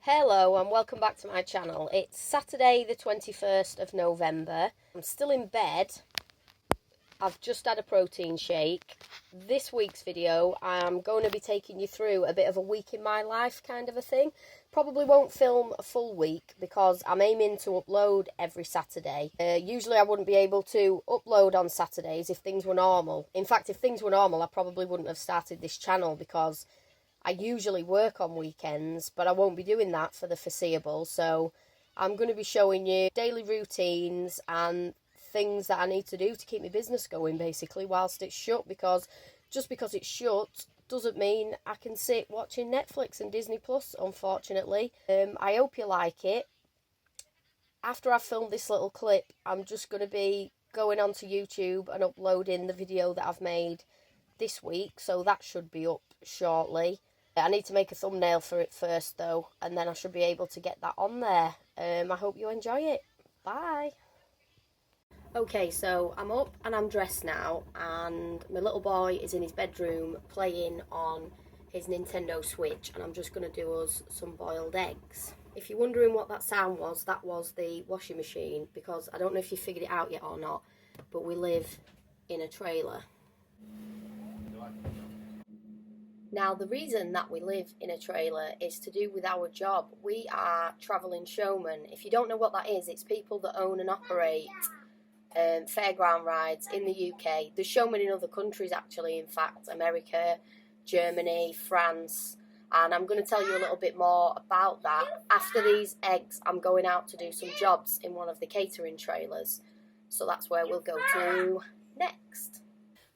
Hello and welcome back to my channel. It's Saturday the 21st of November. I'm still in bed. I've just had a protein shake. This week's video I'm going to be taking you through a bit of a week in my life kind of a thing. Probably won't film a full week because I'm aiming to upload every Saturday. Usually I wouldn't be able to upload on Saturdays if things were normal. In fact, if things were normal I probably wouldn't have started this channel because I usually work on weekends, but I won't be doing that for the foreseeable. So I'm going to be showing you daily routines and things that I need to do to keep my business going, basically, whilst it's shut. Because just because it's shut doesn't mean I can sit watching Netflix and Disney Plus, unfortunately. I hope you like it. After I've filmed this little clip, I'm just going to be going onto YouTube and uploading the video that I've made this week, so that should be up shortly. I need to make a thumbnail for it first though, and then I should be able to get that on there. I hope you enjoy it. Bye. Okay, so I'm up and I'm dressed now, and my little boy is in his bedroom playing on his Nintendo Switch, and I'm just going to do us some boiled eggs. If you're wondering what that sound was, that was the washing machine, because I don't know if you figured it out yet or not, but we live in a trailer. Now, the reason that we live in a trailer is to do with our job. We are travelling showmen. If you don't know what that is, it's people that own and operate fairground rides in the UK. There's showmen in other countries, actually, in fact, America, Germany, France. And I'm going to tell you a little bit more about that. After these eggs, I'm going out to do some jobs in one of the catering trailers. So that's where we'll go to next.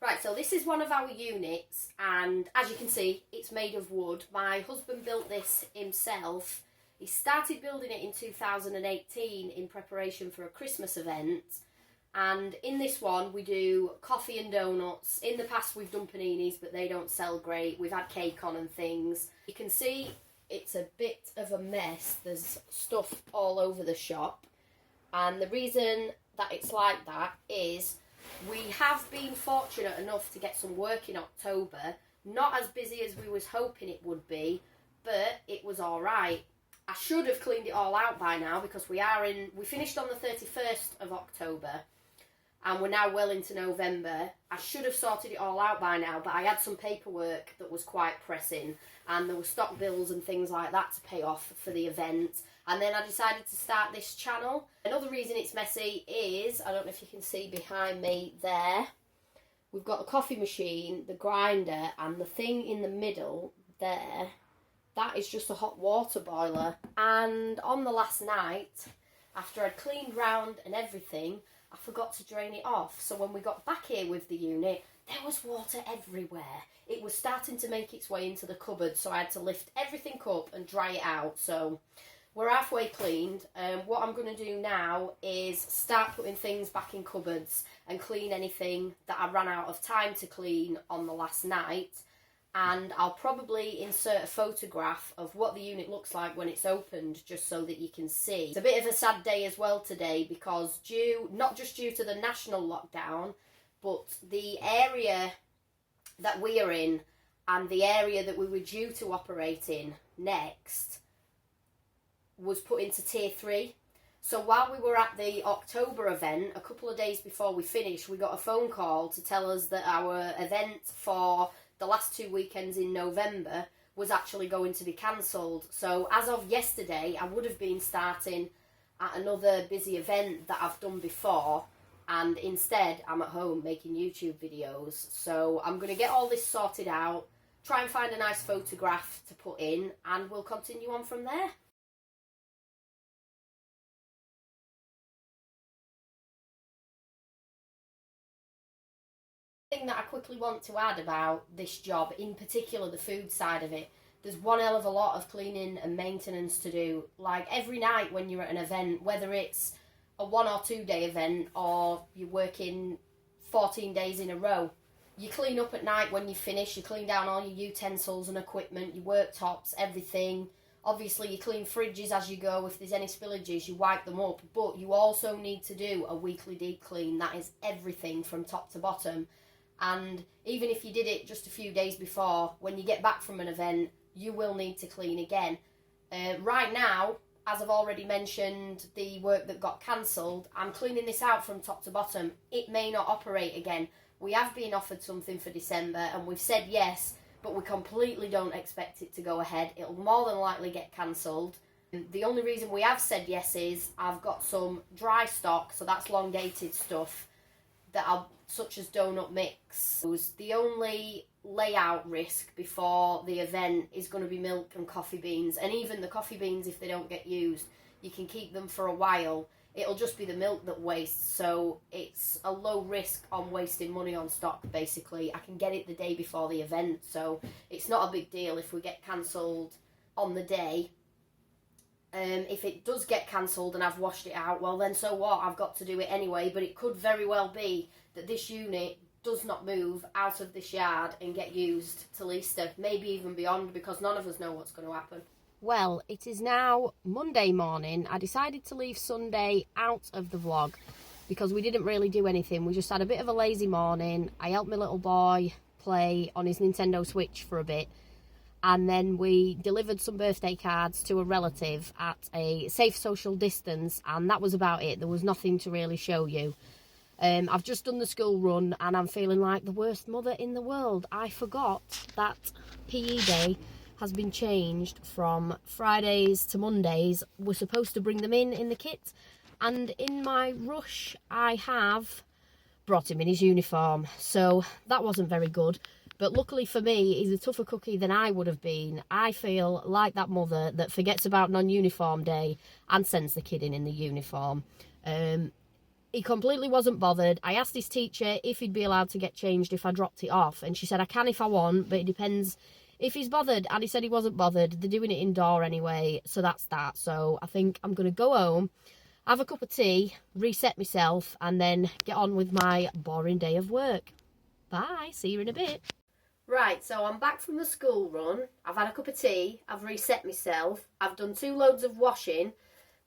Right, so this is one of our units, and as you can see, it's made of wood. My husband built this himself. He started building it in 2018 in preparation for a Christmas event. And in this one, we do coffee and donuts. In the past, we've done paninis, but they don't sell great. We've had cake on and things. You can see it's a bit of a mess. There's stuff all over the shop. And the reason that it's like that is we have been fortunate enough to get some work in October. Not as busy as we was hoping it would be, but it was alright. I should have cleaned it all out by now because we finished on the 31st of October and we're now well into November. I should have sorted it all out by now, but I had some paperwork that was quite pressing and there were stock bills and things like that to pay off for the event. And then I decided to start this channel. Another reason it's messy is, I don't know if you can see behind me there, we've got the coffee machine, the grinder, and the thing in the middle there, that is just a hot water boiler. And on the last night, after I'd cleaned round and everything, I forgot to drain it off. So when we got back here with the unit, there was water everywhere. It was starting to make its way into the cupboard, so I had to lift everything up and dry it out. So we're halfway cleaned. What I'm going to do now is start putting things back in cupboards and clean anything that I ran out of time to clean on the last night. And I'll probably insert a photograph of what the unit looks like when it's opened, just so that you can see. It's a bit of a sad day as well today because not just due to the national lockdown, but the area that we are in and the area that we were due to operate in next was put into tier 3. So while we were at the October event, a couple of days before we finished, we got a phone call to tell us that our event for the last 2 weekends in November was actually going to be cancelled. So as of yesterday, I would have been starting at another busy event that I've done before, and instead I'm at home making YouTube videos. So I'm going to get all this sorted out, try and find a nice photograph to put in, and we'll continue on from there. Thing that I quickly want to add about this job, in particular the food side of it, there's one hell of a lot of cleaning and maintenance to do. Like every night when you're at an event, whether it's a 1 or 2 day event or you're working 14 days in a row, you clean up at night when you finish, you clean down all your utensils and equipment, your worktops, everything. Obviously you clean fridges as you go. If there's any spillages, you wipe them up, but you also need to do a weekly deep clean. That is everything from top to bottom. And even if you did it just a few days before, when you get back from an event, you will need to clean again. Right now, as I've already mentioned, the work that got cancelled, I'm cleaning this out from top to bottom. It may not operate again. We have been offered something for December and we've said yes, but we completely don't expect it to go ahead. It'll more than likely get cancelled. The only reason we have said yes is I've got some dry stock, so that's long dated stuff, such as donut mix. The only layout risk before the event is going to be milk and coffee beans, and even the coffee beans, if they don't get used, you can keep them for a while. It'll just be the milk that wastes, so it's a low risk on wasting money on stock. Basically, I can get it the day before the event, so it's not a big deal if we get cancelled on the day. If it does get cancelled and I've washed it out, well then so what, I've got to do it anyway. But it could very well be that this unit does not move out of this yard and get used till Easter, maybe even beyond, because none of us know what's going to happen. Well, it is now Monday morning. I decided to leave Sunday out of the vlog because we didn't really do anything. We just had a bit of a lazy morning. I helped my little boy play on his Nintendo Switch for a bit, and then we delivered some birthday cards to a relative at a safe social distance, and that was about it. There was nothing to really show you. I've just done the school run and I'm feeling like the worst mother in the world. I forgot that PE day has been changed from Fridays to Mondays. We're supposed to bring them in the kit, and in my rush I have brought him in his uniform, so that wasn't very good. But luckily for me, he's a tougher cookie than I would have been. I feel like that mother that forgets about non-uniform day and sends the kid in the uniform. He completely wasn't bothered. I asked his teacher if he'd be allowed to get changed if I dropped it off, and she said I can if I want, but it depends if he's bothered. And he said he wasn't bothered. They're doing it indoor anyway, so that's that. So I think I'm going to go home, have a cup of tea, reset myself, and then get on with my boring day of work. Bye, see you in a bit. Right, so I'm back from the school run. I've had a cup of tea, I've reset myself, I've done 2 loads of washing.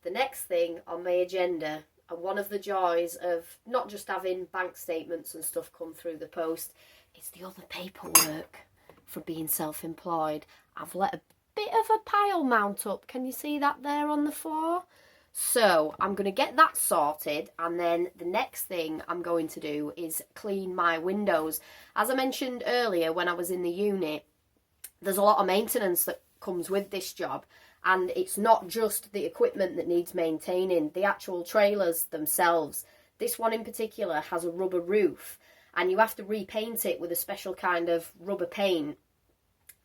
The next thing on my agenda, and one of the joys of not just having bank statements and stuff come through the post, is the other paperwork for being self-employed. I've let a bit of a pile mount up. Can you see that there on the floor? So I'm going to get that sorted, and then the next thing I'm going to do is clean my windows. As I mentioned earlier when I was in the unit, there's a lot of maintenance that comes with this job, and it's not just the equipment that needs maintaining, the actual trailers themselves. This one in particular has a rubber roof, and you have to repaint it with a special kind of rubber paint.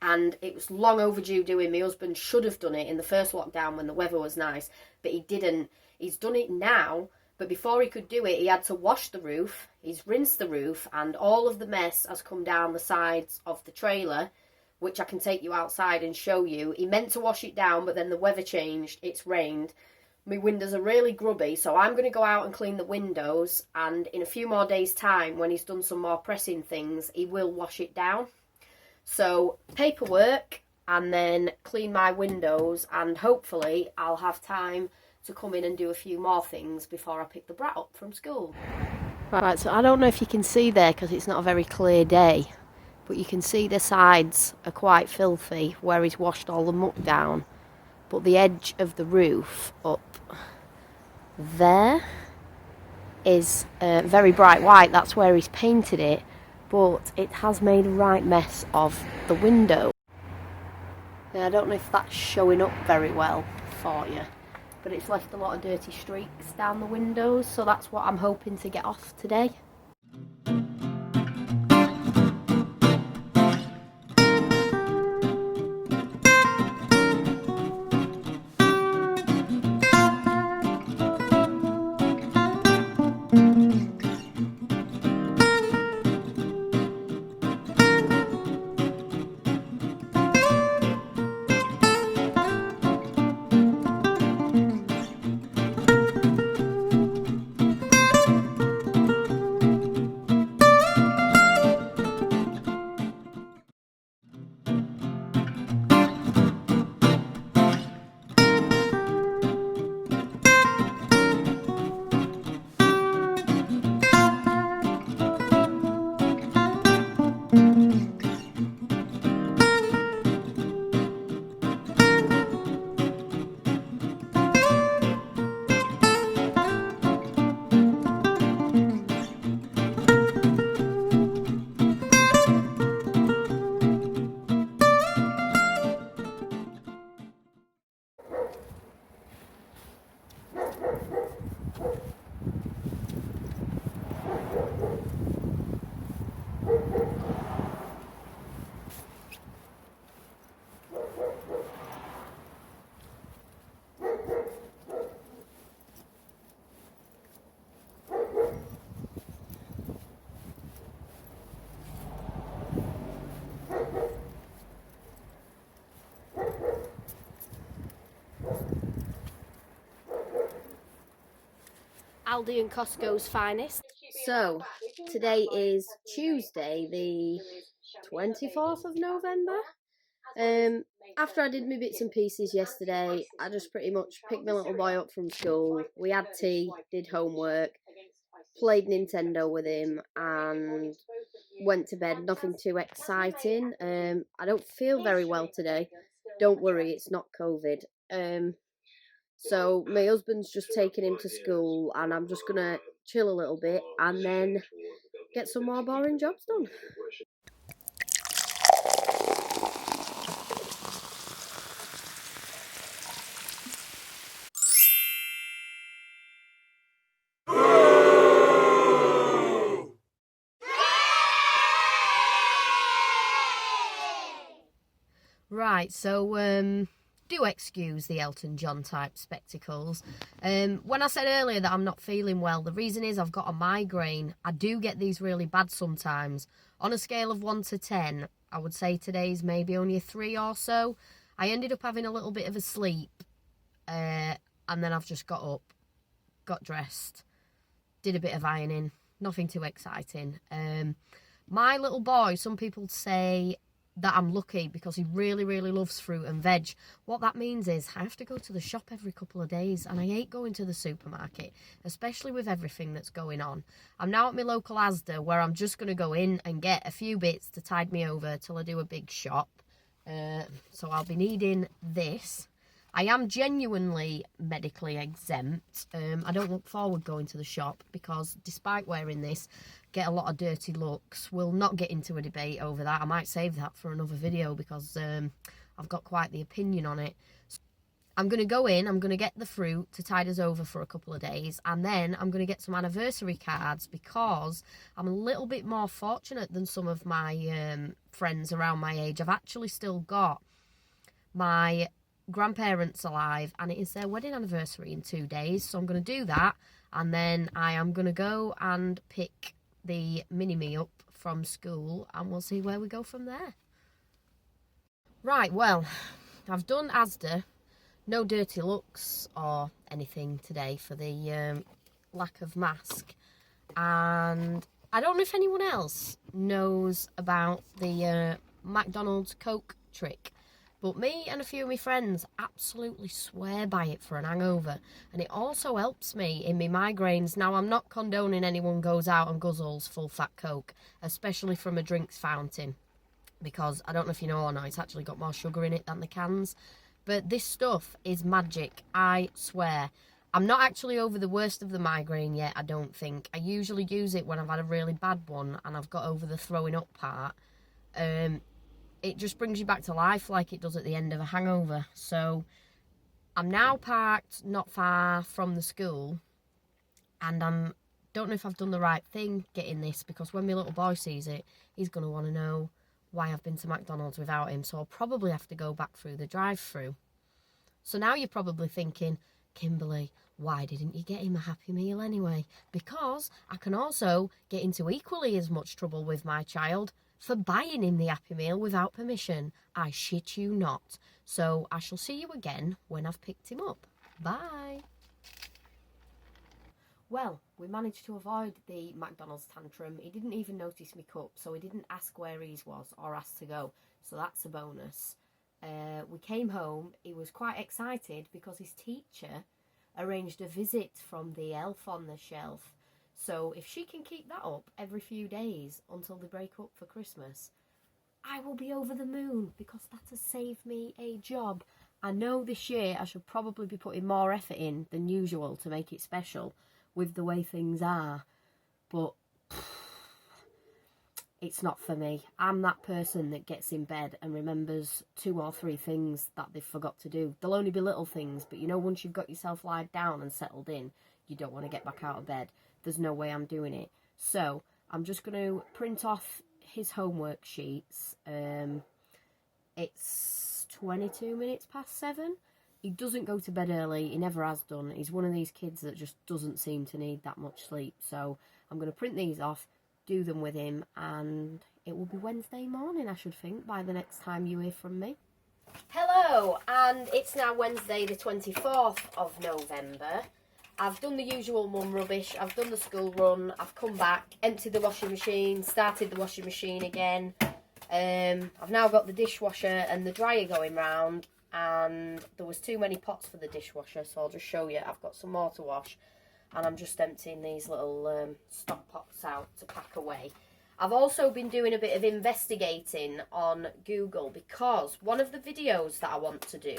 And it was long overdue doing. My husband should have done it in the first lockdown when the weather was nice, but he didn't. He's done it now, but before he could do it, he had to wash the roof. He's rinsed the roof, and all of the mess has come down the sides of the trailer, which I can take you outside and show you. He meant to wash it down, but then the weather changed. It's rained. My windows are really grubby, so I'm going to go out and clean the windows, and in a few more days' time, when he's done some more pressing things, he will wash it down. So paperwork, and then clean my windows, and hopefully I'll have time to come in and do a few more things before I pick the brat up from school. Right, so I don't know if you can see there because it's not a very clear day, but you can see the sides are quite filthy where he's washed all the muck down. But the edge of the roof up there is very bright white. That's where he's painted it, but it has made a right mess of the window. Now, I don't know if that's showing up very well for you, but it's left a lot of dirty streaks down the windows, so that's what I'm hoping to get off today. Aldi and Costco's finest. So, today is Tuesday, the 24th of November. After I did my bits and pieces yesterday, I just pretty much picked my little boy up from school. We had tea, did homework, played Nintendo with him, and went to bed. Nothing too exciting. I don't feel very well today. Don't worry, it's not COVID. So my husband's just taking him to school, and I'm just gonna chill a little bit and then get some more boring jobs done. Right, so do excuse the Elton John type spectacles. When I said earlier that I'm not feeling well, the reason is I've got a migraine. I do get these really bad sometimes. On a scale of 1 to 10, I would say today's maybe only a 3 or so. I ended up having a little bit of a sleep, and then I've just got up, got dressed, did a bit of ironing, nothing too exciting. My little boy, some people say that I'm lucky because he really, really loves fruit and veg. What that means is I have to go to the shop every couple of days, and I hate going to the supermarket, especially with everything that's going on. I'm now at my local Asda, where I'm just going to go in and get a few bits to tide me over till I do a big shop. So I'll be needing this. I am genuinely medically exempt. I don't look forward going to the shop because despite wearing this, get a lot of dirty looks. We'll not get into a debate over that. I might save that for another video because I've got quite the opinion on it. So I'm going to go in, I'm going to get the fruit to tide us over for a couple of days, and then I'm going to get some anniversary cards because I'm a little bit more fortunate than some of my friends around my age. I've actually still got my grandparents alive, and it is their wedding anniversary in 2 days, so I'm going to do that, and then I am going to go and pick the mini-me up from school, and we'll see where we go from there. Right, well, I've done Asda. No dirty looks or anything today for the lack of mask, and I don't know if anyone else knows about the McDonald's Coke trick. But me and a few of my friends absolutely swear by it for an hangover. And it also helps me in my migraines. Now, I'm not condoning anyone goes out and guzzles full-fat Coke, especially from a drinks fountain. Because, I don't know if you know or not, it's actually got more sugar in it than the cans. But this stuff is magic, I swear. I'm not actually over the worst of the migraine yet, I don't think. I usually use it when I've had a really bad one and I've got over the throwing up part. It just brings you back to life like it does at the end of a hangover. So I'm now parked not far from the school, and don't know if I've done the right thing getting this, because when my little boy sees it, he's going to want to know why I've been to McDonald's without him. So I'll probably have to go back through the drive-through. So now you're probably thinking, Kimberly, why didn't you get him a Happy Meal anyway? Because I can also get into equally as much trouble with my child for buying him the Happy Meal without permission. I shit you not. So I shall see you again when I've picked him up. Bye. Well, we managed to avoid the McDonald's tantrum. He didn't even notice me cup, so he didn't ask where his was or ask to go. So that's a bonus. We came home. He was quite excited because his teacher arranged a visit from the elf on the shelf. So if she can keep that up every few days until they break up for Christmas, I will be over the moon, because that has saved me a job. I know this year I should probably be putting more effort in than usual to make it special with the way things are, but it's not for me. I'm that person that gets in bed and remembers 2 or 3 things that they've forgot to do. They'll only be little things, but you know, once you've got yourself lied down and settled in, you don't want to get back out of bed. There's no way I'm doing it. So I'm just going to print off his homework sheets. It's 22 minutes past 7. He doesn't go to bed early. He never has done. He's one of these kids that just doesn't seem to need that much sleep. So I'm going to print these off, do them with him, and it will be Wednesday morning, I should think, by the next time you hear from me. Hello, and it's now Wednesday the 24th of November. I've done the usual mum rubbish, I've done the school run, I've come back, emptied the washing machine, started the washing machine again. I've now got the dishwasher and the dryer going round, and there was too many pots for the dishwasher, so I'll just show you. I've got some more to wash, and I'm just emptying these little stock pots out to pack away. I've also been doing a bit of investigating on Google, because one of the videos that I want to do,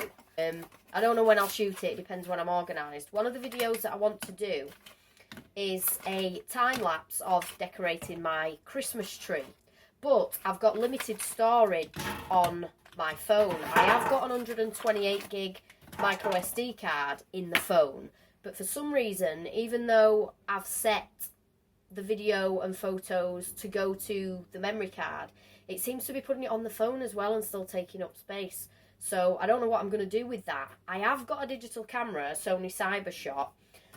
I don't know when I'll shoot it, depends when I'm organised. One of the videos that I want to do is a time-lapse of decorating my Christmas tree. But I've got limited storage on my phone. I have got an 128 gig micro SD card in the phone, but for some reason, even though I've set the video and photos to go to the memory card, it seems to be putting it on the phone as well and still taking up space. So I don't know what I'm going to do with that. I have got a digital camera, a Sony Cybershot,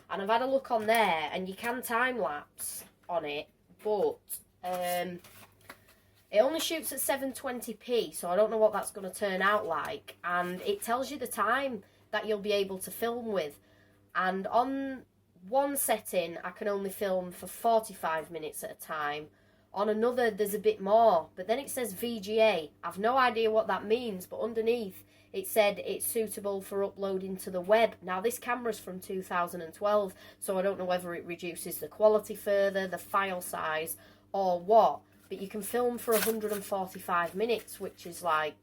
and I've had a look on there, and you can time-lapse on it, but it only shoots at 720p, so I don't know what that's going to turn out like. And it tells you the time that you'll be able to film with. And on one setting, I can only film for 45 minutes at a time. On another, there's a bit more. But then it says VGA. I've no idea what that means, but underneath it said it's suitable for uploading to the web. Now, this camera's from 2012, so I don't know whether it reduces the quality further, the file size, or what. But you can film for 145 minutes, which is like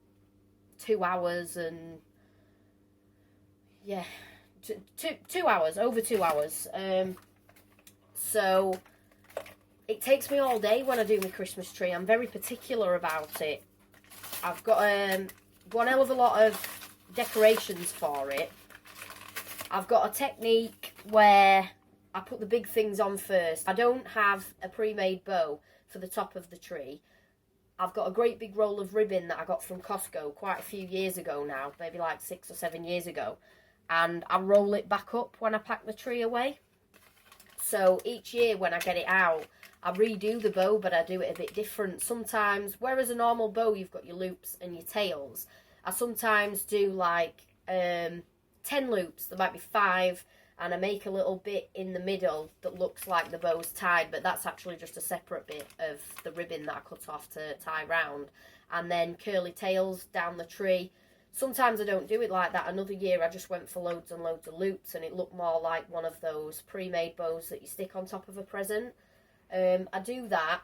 2 hours and... yeah, 2 hours, over 2 hours. So it takes me all day when I do my Christmas tree. I'm very particular about it. I've got one hell of a lot of decorations for it. I've got a technique where I put the big things on first. I don't have a pre-made bow for the top of the tree. I've got a great big roll of ribbon that I got from Costco quite a few years ago now, maybe like 6 or 7 years ago, and I roll it back up when I pack the tree away. So each year when I get it out, I redo the bow, but I do it a bit different. Sometimes, whereas a normal bow you've got your loops and your tails, I sometimes do like 10 loops, there might be 5, and I make a little bit in the middle that looks like the bow's tied, but that's actually just a separate bit of the ribbon that I cut off to tie round. And then curly tails down the tree. Sometimes I don't do it like that. Another year I just went for loads and loads of loops, and it looked more like one of those pre-made bows that you stick on top of a present. I do that.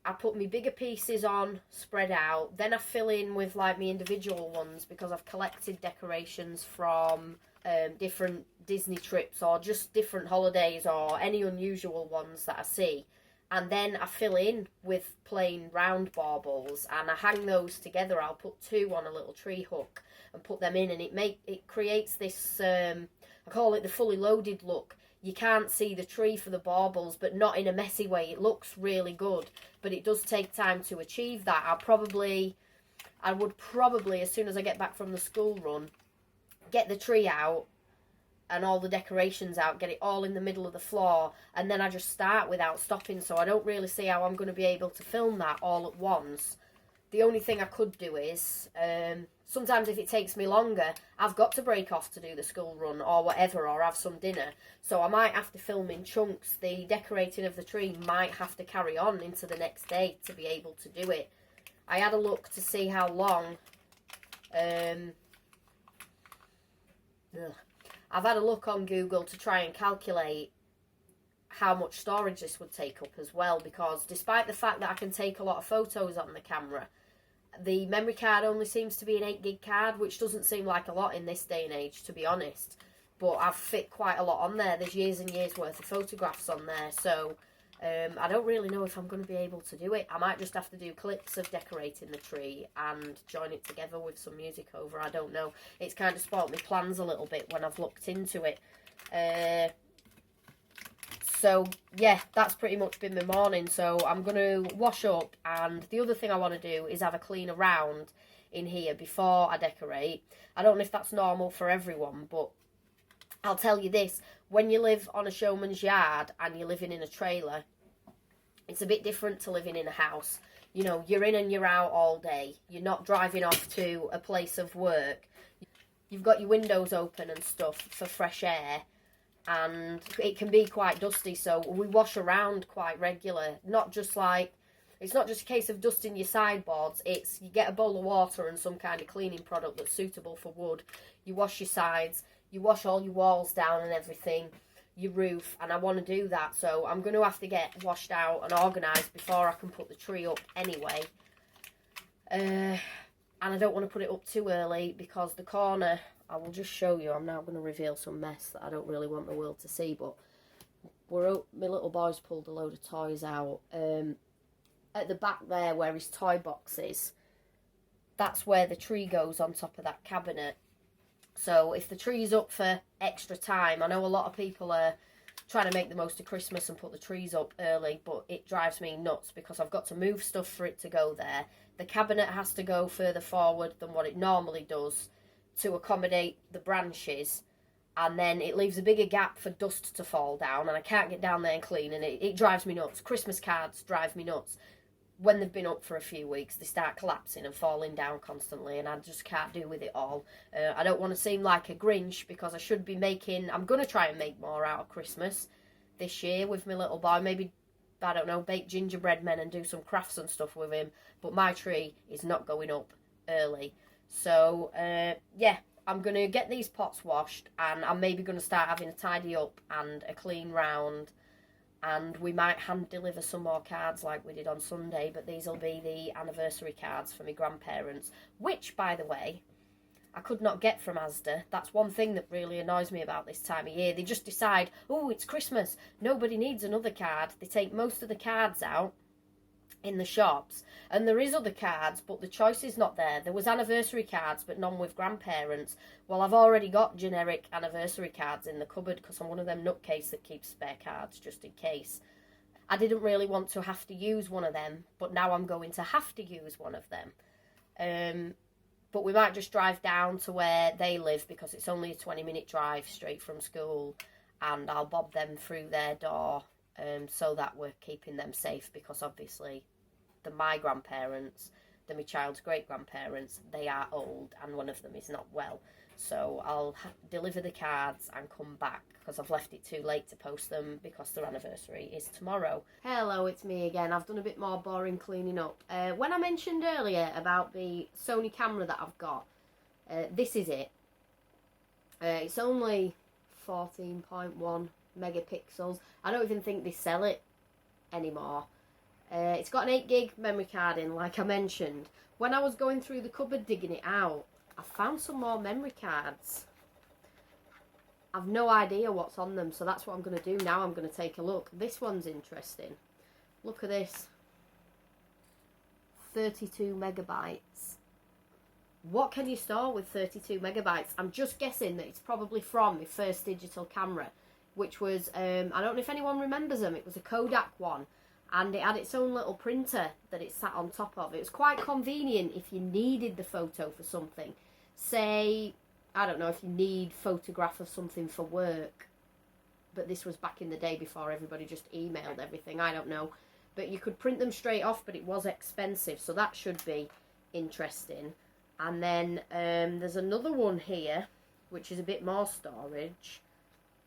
I put my bigger pieces on, spread out. Then I fill in with like my individual ones, because I've collected decorations from different Disney trips or just different holidays or any unusual ones that I see. And then I fill in with plain round baubles, and I hang those together. I'll put 2 on a little tree hook and put them in, and it creates this, I call it the fully loaded look. You can't see the tree for the baubles, but not in a messy way. It looks really good, but it does take time to achieve that. I would probably, as soon as I get back from the school run, get the tree out and all the decorations out, get it all in the middle of the floor, and then I just start without stopping. So I don't really see how I'm going to be able to film that all at once. The only thing I could do is, sometimes if it takes me longer, I've got to break off to do the school run or whatever, or have some dinner. So I might have to film in chunks. The decorating of the tree might have to carry on into the next day to be able to do it. I had a look to see how long... I've had a look on Google to try and calculate how much storage this would take up as well, because despite the fact that I can take a lot of photos on the camera, the memory card only seems to be an 8 gig card, which doesn't seem like a lot in this day and age, to be honest. But I've fit quite a lot on there. There's years and years worth of photographs on there, so I don't really know if I'm going to be able to do it. I might just have to do clips of decorating the tree and join it together with some music over. I don't know. It's kind of spoilt my plans a little bit when I've looked into it. So, yeah, that's pretty much been my morning. So I'm going to wash up, and the other thing I want to do is have a clean around in here before I decorate. I don't know if that's normal for everyone, but I'll tell you this. When you live on a showman's yard and you're living in a trailer, it's a bit different to living in a house. You know, you're in and you're out all day. You're not driving off to a place of work. You've got your windows open and stuff for fresh air. and it can be quite dusty, so we wash around quite regular. Not just like, it's not just a case of dusting your sideboards, it's you get a bowl of water and some kind of cleaning product that's suitable for wood, you wash your sides, you wash all your walls down and everything, your roof, and I want to do that, so I'm going to have to get washed out and organised before I can put the tree up anyway. And I don't want to put it up too early because the corner, I will just show you, I'm now going to reveal some mess that I don't really want the world to see, but my little boy's pulled a load of toys out. At the back there where his toy box is, that's where the tree goes on top of that cabinet. So if the tree's up for extra time, I know a lot of people are trying to make the most of Christmas and put the trees up early, but it drives me nuts because I've got to move stuff for it to go there. The cabinet has to go further forward than what it normally does to accommodate the branches, and then it leaves a bigger gap for dust to fall down, and I can't get down there and clean, and it drives me nuts. Christmas cards drive me nuts. When they've been up for a few weeks, they start collapsing and falling down constantly, and I just can't do with it all. I don't want to seem like a Grinch because I should be making, I'm going to try and make more out of Christmas this year with my little boy. Maybe, I don't know, bake gingerbread men and do some crafts and stuff with him, but my tree is not going up early. So, yeah, I'm going to get these pots washed, and I'm maybe going to start having a tidy up and a clean round, and we might hand deliver some more cards like we did on Sunday, but these will be the anniversary cards for my grandparents, which, by the way, I could not get from Asda. That's one thing that really annoys me about this time of year. They just decide, oh, it's Christmas, nobody needs another card. They take most of the cards out in the shops, and there is other cards, but the choice is not there. There was anniversary cards, but none with grandparents. Well, I've already got generic anniversary cards in the cupboard because I'm one of them nutcases that keeps spare cards just in case. I didn't really want to have to use one of them, but now I'm going to have to use one of them. But we might just drive down to where they live because it's only a 20-minute drive straight from school, and I'll bob them through their door so that we're keeping them safe, because obviously my grandparents, my child's great-grandparents, they are old and one of them is not well. So I'll deliver the cards and come back because I've left it too late to post them because their anniversary is tomorrow. Hello, it's me again. I've done a bit more boring cleaning up. When I mentioned earlier about the Sony camera that I've got, this is it. It's only 14.1 megapixels. I don't even think they sell it anymore. It's got an 8 gig memory card in, like I mentioned. When I was going through the cupboard digging it out, I found some more memory cards. I've no idea what's on them, so that's what I'm going to do now. I'm going to take a look. This one's interesting. Look at this. 32 megabytes. What can you store with 32 megabytes? I'm just guessing that it's probably from my first digital camera, which was, I don't know if anyone remembers them, it was a Kodak one, and it had its own little printer that it sat on top of. It was quite convenient if you needed the photo for something. Say, I don't know, if you need photograph of something for work, but this was back in the day before everybody just emailed everything, I don't know. But you could print them straight off, but it was expensive, so that should be interesting. And then there's another one here, which is a bit more storage.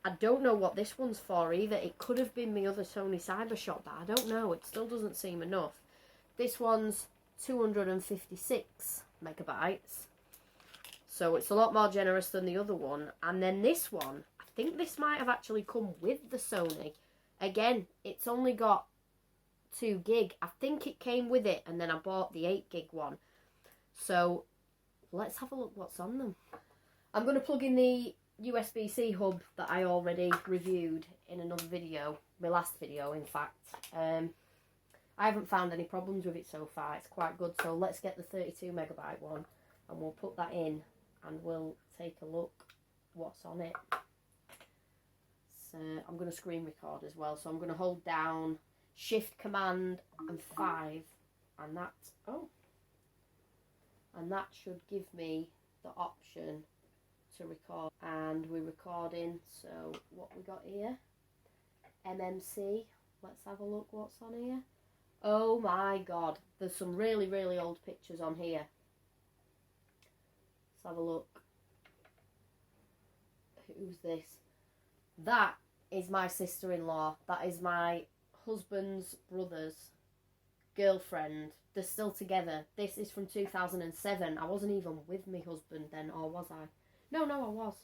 I don't know what this one's for either. It could have been my other Sony Cybershot, but I don't know. It still doesn't seem enough. This one's 256 megabytes. So it's a lot more generous than the other one. And then this one, I think this might have actually come with the Sony. Again, it's only got 2 gig. I think it came with it, and then I bought the 8 gig one. So let's have a look what's on them. I'm going to plug in the USB-C hub that I already reviewed in another video, my last video in fact. I haven't found any problems with it so far, it's quite good. So let's get the 32 megabyte one and we'll put that in and we'll take a look what's on it. So I'm going to screen record as well, so I'm going to hold down Shift, Command and 5, and that, and that should give me the option to record, and we're recording. So what we got here, MMC, let's have a look what's on here. Oh my god, there's some really old pictures on here. Let's have a look. Who's this? That is my sister-in-law. That is my husband's brother's girlfriend. They're still together. This is from 2007. I wasn't even with my husband then, or was I? No, I was.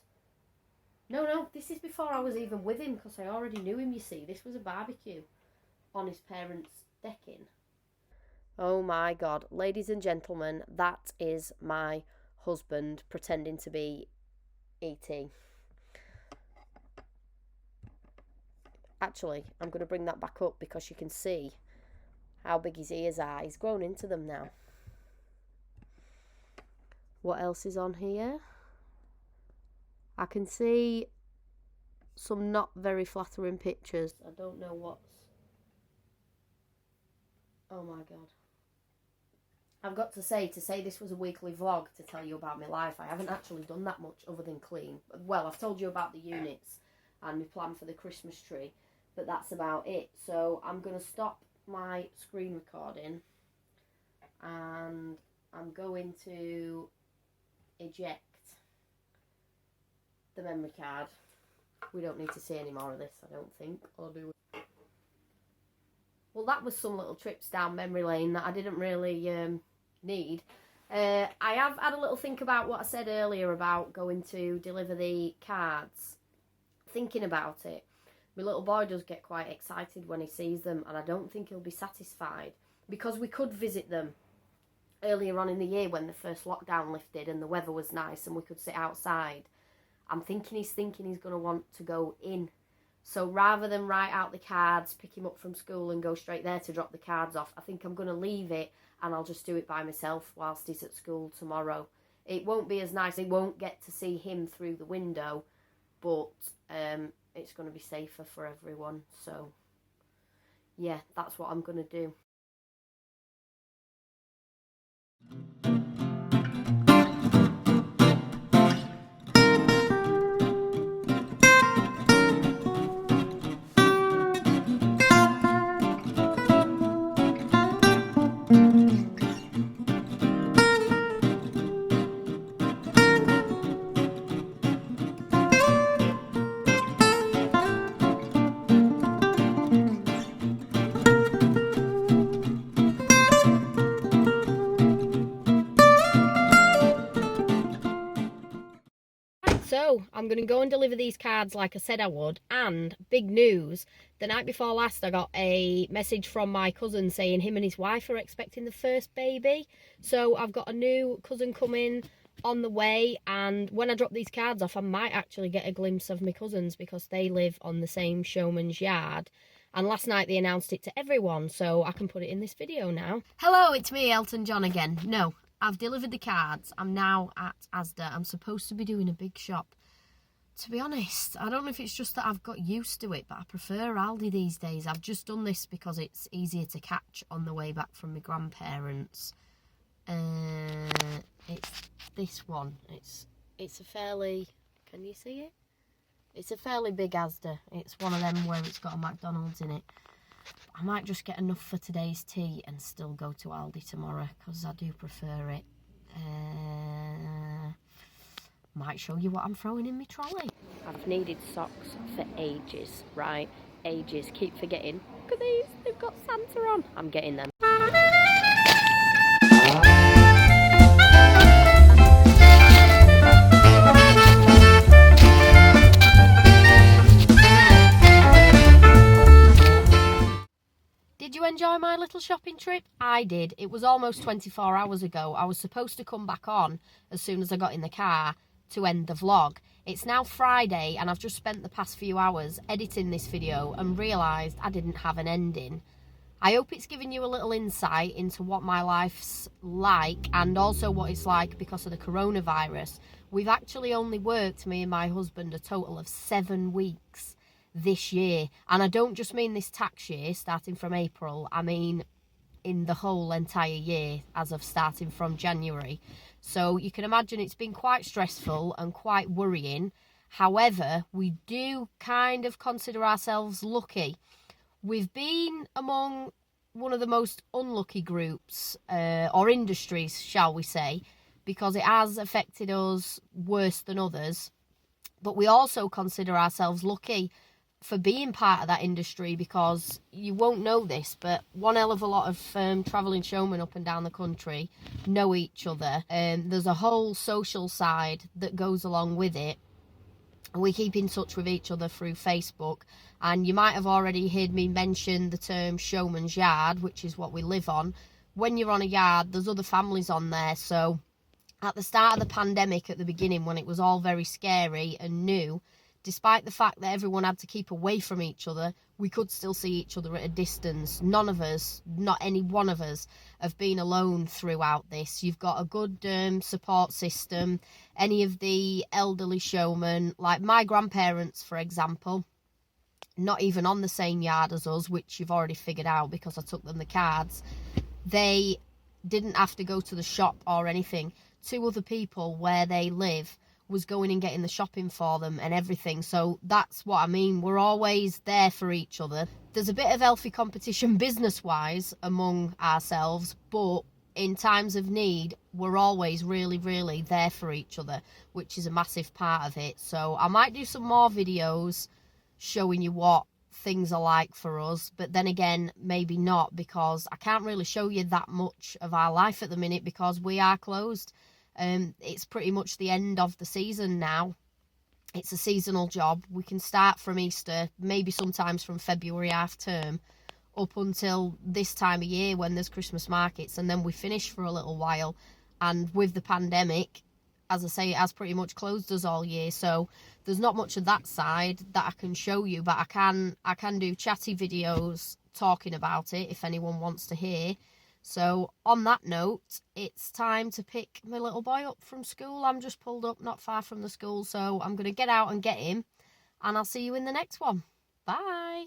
No, this is before I was even with him, because I already knew him, you see. This was a barbecue on his parents' decking. Oh my God. Ladies and gentlemen, that is my husband pretending to be E.T. Actually, I'm going to bring that back up because you can see how big his ears are. He's grown into them now. What else is on here? I can see some not very flattering pictures. I don't know what's... Oh my God. I've got to say this was a weekly vlog to tell you about my life. I haven't actually done that much other than clean. Well, I've told you about the units and my plan for the Christmas tree, but that's about it. So I'm going to stop my screen recording and I'm going to eject the memory card. We don't need to see any more of this, I don't think, or do we? Well, that was some little trips down memory lane that I didn't really need. I have had a little think about what I said earlier about going to deliver the cards. Thinking about it, my little boy does get quite excited when he sees them, and I don't think he'll be satisfied, because we could visit them earlier on in the year when the first lockdown lifted and the weather was nice and we could sit outside. I'm thinking he's going to want to go in. So rather than write out the cards, pick him up from school and go straight there to drop the cards off, I think I'm going to leave it and I'll just do it by myself whilst he's at school tomorrow. It won't be as nice. They won't get to see him through the window, but it's going to be safer for everyone. So, yeah, that's what I'm going to do. So, I'm going to go and deliver these cards like I said I would, and big news, the night before last I got a message from my cousin saying him and his wife are expecting the first baby. So I've got a new cousin coming on the way, and when I drop these cards off I might actually get a glimpse of my cousins because they live on the same Showman's yard. And last night they announced it to everyone, so I can put it in this video now. Hello, it's me, Elton John again. No, I've delivered the cards. I'm now at Asda. I'm supposed to be doing a big shop. To be honest, I don't know if it's just that I've got used to it, but I prefer Aldi these days. I've just done this because it's easier to catch on the way back from my grandparents. It's this one. It's a fairly... Can you see it? It's a fairly big Asda. It's one of them where it's got a McDonald's in it. I might just get enough for today's tea and still go to Aldi tomorrow because I do prefer it. Might show you what I'm throwing in my trolley. I've needed socks for ages, right? Ages. Keep forgetting. Look at these. They've got Santa on. I'm getting them. Did you enjoy my little shopping trip? I did. It was almost 24 hours ago. I was supposed to come back on as soon as I got in the car to end the vlog. It's now Friday and I've just spent the past few hours editing this video and realised I didn't have an ending. I hope it's given you a little insight into what my life's like and also what it's like because of the coronavirus. We've actually only worked, me and my husband, a total of 7 weeks this year, and I don't just mean this tax year starting from April, I mean in the whole entire year as of starting from January. So you can imagine it's been quite stressful and quite worrying. However, we do kind of consider ourselves lucky. We've been among one of the most unlucky groups or industries, shall we say, because it has affected us worse than others. But we also consider ourselves lucky for being part of that industry, because you won't know this, but one hell of a lot of travelling showmen up and down the country know each other. There's a whole social side that goes along with it. We keep in touch with each other through Facebook, and you might have already heard me mention the term showman's yard, which is what we live on. When you're on a yard, there's other families on there. So at the start of the pandemic, at the beginning, when it was all very scary and new, despite the fact that everyone had to keep away from each other, we could still see each other at a distance. None of us, not any one of us, have been alone throughout this. You've got a good support system. Any of the elderly showmen, like my grandparents, for example, not even on the same yard as us, which you've already figured out because I took them the cards, they didn't have to go to the shop or anything. 2 other people where they live was going and getting the shopping for them and everything. So that's what I mean. We're always there for each other. There's a bit of healthy competition business-wise among ourselves, but in times of need, we're always really, really there for each other, which is a massive part of it. So I might do some more videos showing you what things are like for us, but then again, maybe not, because I can't really show you that much of our life at the minute because we are closed. It's pretty much the end of the season now. It's a seasonal job. We can start from Easter, maybe sometimes from February half term, up until this time of year when there's Christmas markets, and then we finish for a little while. And with the pandemic, as I say, it has pretty much closed us all year, so there's not much of that side that I can show you, but I can do chatty videos talking about it if anyone wants to hear. So on that note, it's time to pick my little boy up from school. I'm just pulled up not far from the school, so I'm going to get out and get him, and I'll see you in the next one. Bye.